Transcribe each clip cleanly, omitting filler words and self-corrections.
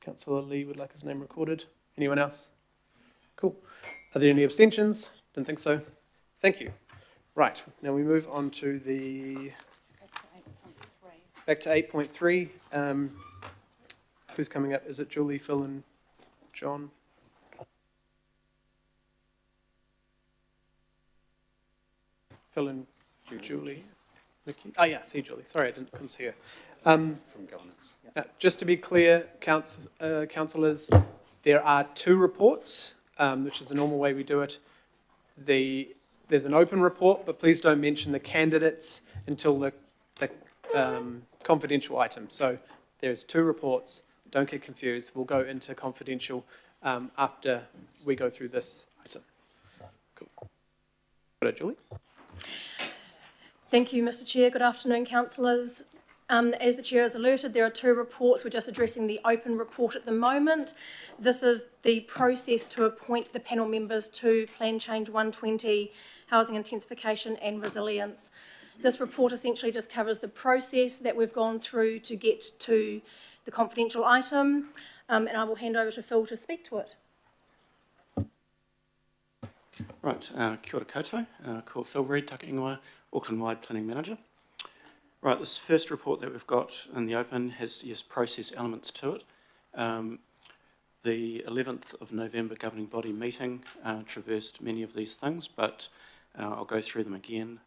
Councillor Lee would like his name recorded. Anyone else? Cool. Are there any abstentions? Didn't think so. Thank you. Right, now we move on to the... Back to 8.3. Who's coming up? Is it Julie, Phil and John? Phil and Julie. Nikki. Oh yeah, see Julie. Sorry, couldn't see her. From governance. Just to be clear, councillors, there are two reports, which is the normal way we do it. There's an open report, but please don't mention the candidates until the confidential item. So there's two reports. Don't get confused. We'll go into confidential after we go through this item. Cool. Julie. Thank you, Mr. Chair. Good afternoon, councillors. As the Chair has alerted, there are two reports. We're just addressing the open report at the moment. This is the process to appoint the panel members to Plan Change 120, Housing Intensification and Resilience. This report essentially just covers the process that we've gone through to get to the confidential item, and I will hand over to Phil to speak to it. Right, kia ora koutou, ko Phil Reid, Taka Ingoa, Auckland-wide Planning Manager. Right, this first report that we've got in the open has, yes, process elements to it. The 11th of November governing body meeting traversed many of these things, but I'll go through them again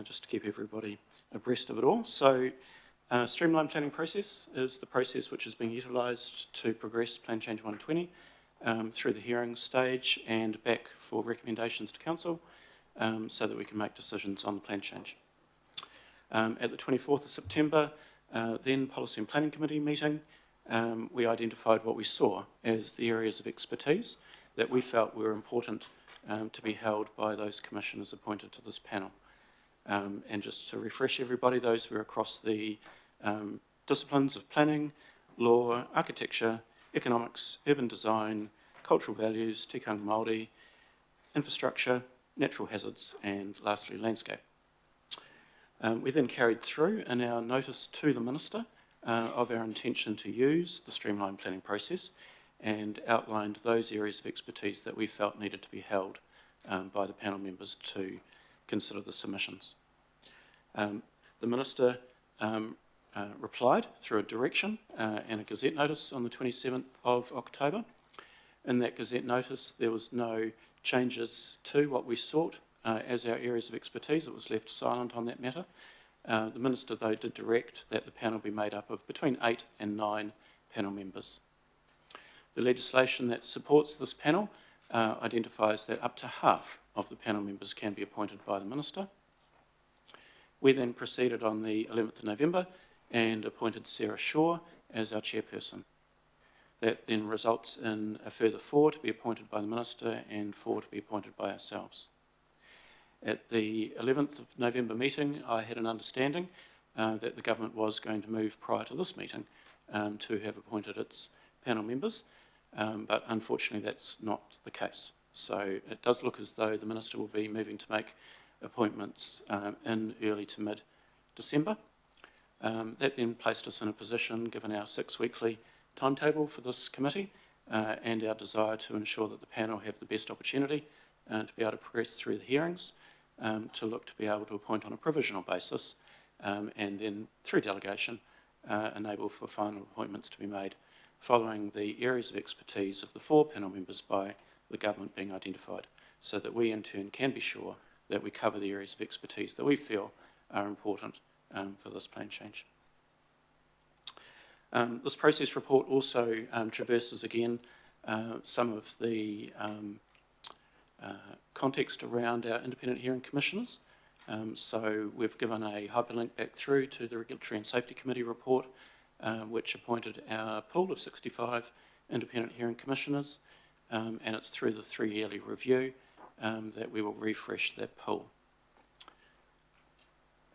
just to keep everybody abreast of it all. So, streamlined planning process is the process which is being utilised to progress Plan Change 120 through the hearing stage and back for recommendations to Council so that we can make decisions on the plan change. At the 24th of September, then Policy and Planning Committee meeting, we identified what we saw as the areas of expertise that we felt were important to be held by those commissioners appointed to this panel. And just to refresh everybody, those were across the disciplines of planning, law, architecture, economics, urban design, cultural values, tikanga Māori, infrastructure, natural hazards, and lastly landscape. We then carried through in our notice to the Minister of our intention to use the streamlined planning process and outlined those areas of expertise that we felt needed to be held by the panel members to consider the submissions. The Minister replied through a direction and a Gazette notice on the 27th of October. In that Gazette notice, there was no changes to what we sought as our areas of expertise. It was left silent on that matter. The Minister, though, did direct that the panel be made up of between 8 and 9 panel members. The legislation that supports this panel identifies that up to half of the panel members can be appointed by the Minister. We then proceeded on the 11th of November and appointed Sarah Shaw as our chairperson. That then results in a further 4 to be appointed by the Minister and 4 to be appointed by ourselves. At the 11th of November meeting, I had an understanding that the government was going to move prior to this meeting to have appointed its panel members, but unfortunately that's not the case. So it does look as though the Minister will be moving to make appointments in early to mid-December. That then placed us in a position, given our 6-weekly timetable for this committee and our desire to ensure that the panel have the best opportunity to be able to progress through the hearings, to look to be able to appoint on a provisional basis and then through delegation enable for final appointments to be made following the areas of expertise of the 4 panel members by the government being identified, so that we in turn can be sure that we cover the areas of expertise that we feel are important for this plan change. This process report also traverses again some of the context around our independent hearing commissioners. So we've given a hyperlink back through to the Regulatory and Safety Committee report, which appointed our pool of 65 independent hearing commissioners, and it's through the 3-yearly review that we will refresh that pool.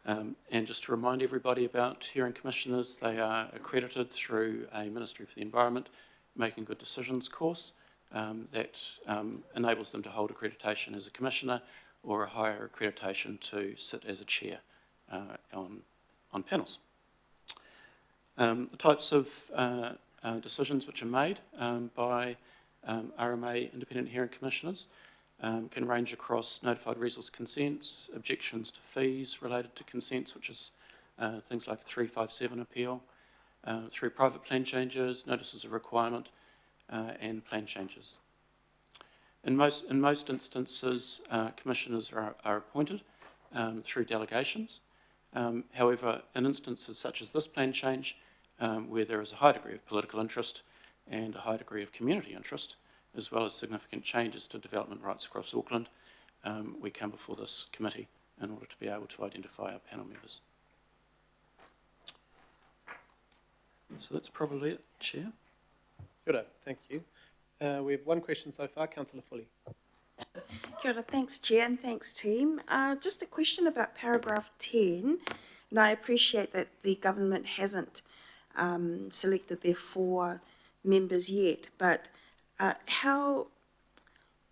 And just to remind everybody about hearing commissioners, they are accredited through a Ministry for the Environment Making Good Decisions course that enables them to hold accreditation as a commissioner or a higher accreditation to sit as a chair on panels. The types of decisions which are made by RMA independent hearing commissioners can range across notified resource consents, objections to fees related to consents, which is things like a 357 appeal, through private plan changes, notices of requirement, and plan changes. In most instances, commissioners are appointed through delegations. However, in instances such as this plan change, where there is a high degree of political interest and a high degree of community interest, as well as significant changes to development rights across Auckland, we come before this committee in order to be able to identify our panel members. So that's probably it, Chair. Good, thank you. We have one question so far, Councillor Foley. Kia ora, thanks Chair and thanks team. Just a question about paragraph 10, and I appreciate that the government hasn't selected their 4 members yet, but how,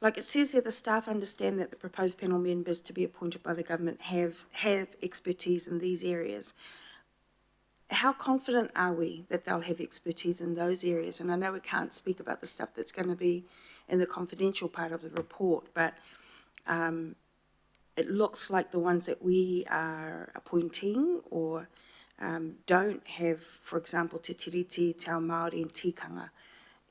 like it says here, the staff understand that the proposed panel members to be appointed by the government have expertise in these areas. How confident are we that they'll have expertise in those areas? And I know we can't speak about the stuff that's going to be in the confidential part of the report, but it looks like the ones that we are appointing or don't have, for example, Te Tiriti, Te Ao Māori and Tikanga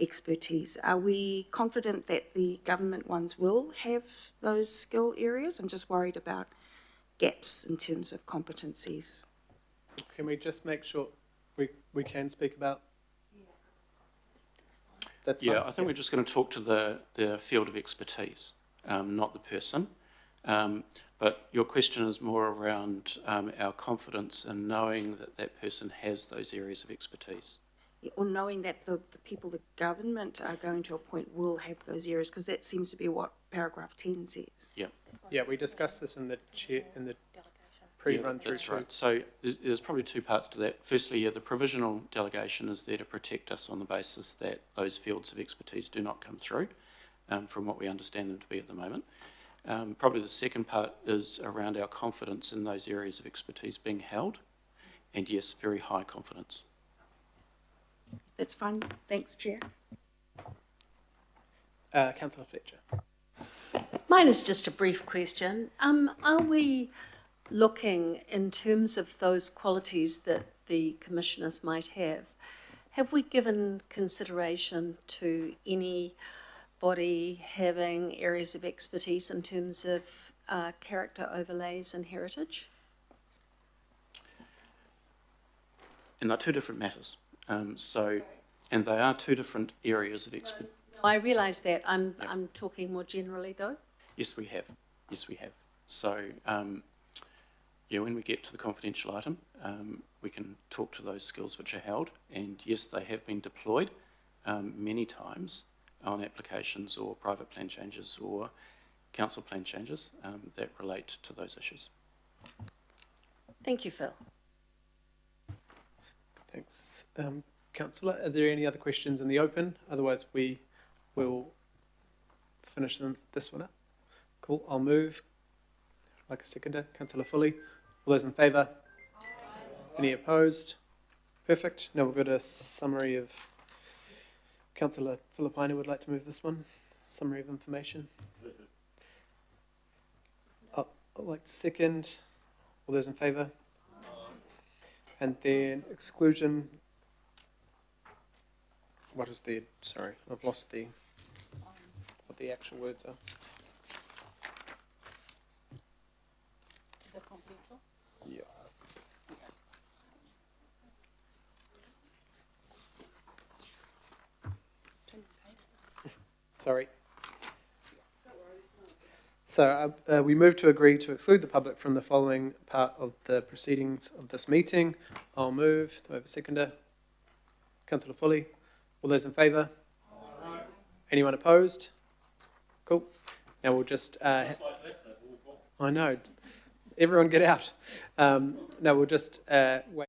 expertise. Are we confident that the government ones will have those skill areas? I'm just worried about gaps in terms of competencies. Can we just make sure we can speak about? That's fine. Yeah, I think we're just going to talk to the field of expertise, not the person. But your question is more around our confidence in knowing that that person has those areas of expertise. Or knowing that the people the government are going to appoint will have those areas, because that seems to be what paragraph 10 says. Yeah. Yeah, we discussed this in the pre-run through. That's right. So there's probably 2 parts to that. Firstly, yeah, the provisional delegation is there to protect us on the basis that those fields of expertise do not come through, from what we understand them to be at the moment. Probably the second part is around our confidence in those areas of expertise being held, and yes, very high confidence. That's fine. Thanks, Chair. Councillor Fletcher. Mine is just a brief question. Are we looking in terms of those qualities that the commissioners might have we given consideration to any body having areas of expertise in terms of character overlays and heritage? And they're 2 different matters. And they are 2 different areas of expertise. I realise that. I'm talking more generally though. Yes, we have. Yes, we have. So, yeah, when we get to the confidential item, we can talk to those skills which are held. And yes, they have been deployed many times on applications or private plan changes or council plan changes that relate to those issues. Thank you, Phil. Thanks. Councillor, are there any other questions in the open? Otherwise, we will finish this one up. Cool. I'll move. Like a seconder. Councillor Foley. All those in favour? Aye. Any opposed? Perfect. Now we've got a summary of... Councillor Filipaina would like to move this one. Summary of information. I'd like to second. All those in favour? And then exclusion. What is the, sorry, I've lost the, what the actual words are. The confidential? Yeah. Sorry. So we move to agree to exclude the public from the following part of the proceedings of this meeting. I'll move. Do I have a seconder? Councillor Foley. All those in favour? Aye. Anyone opposed? Cool. Now we'll just... I know. Everyone get out. Now we'll just wait.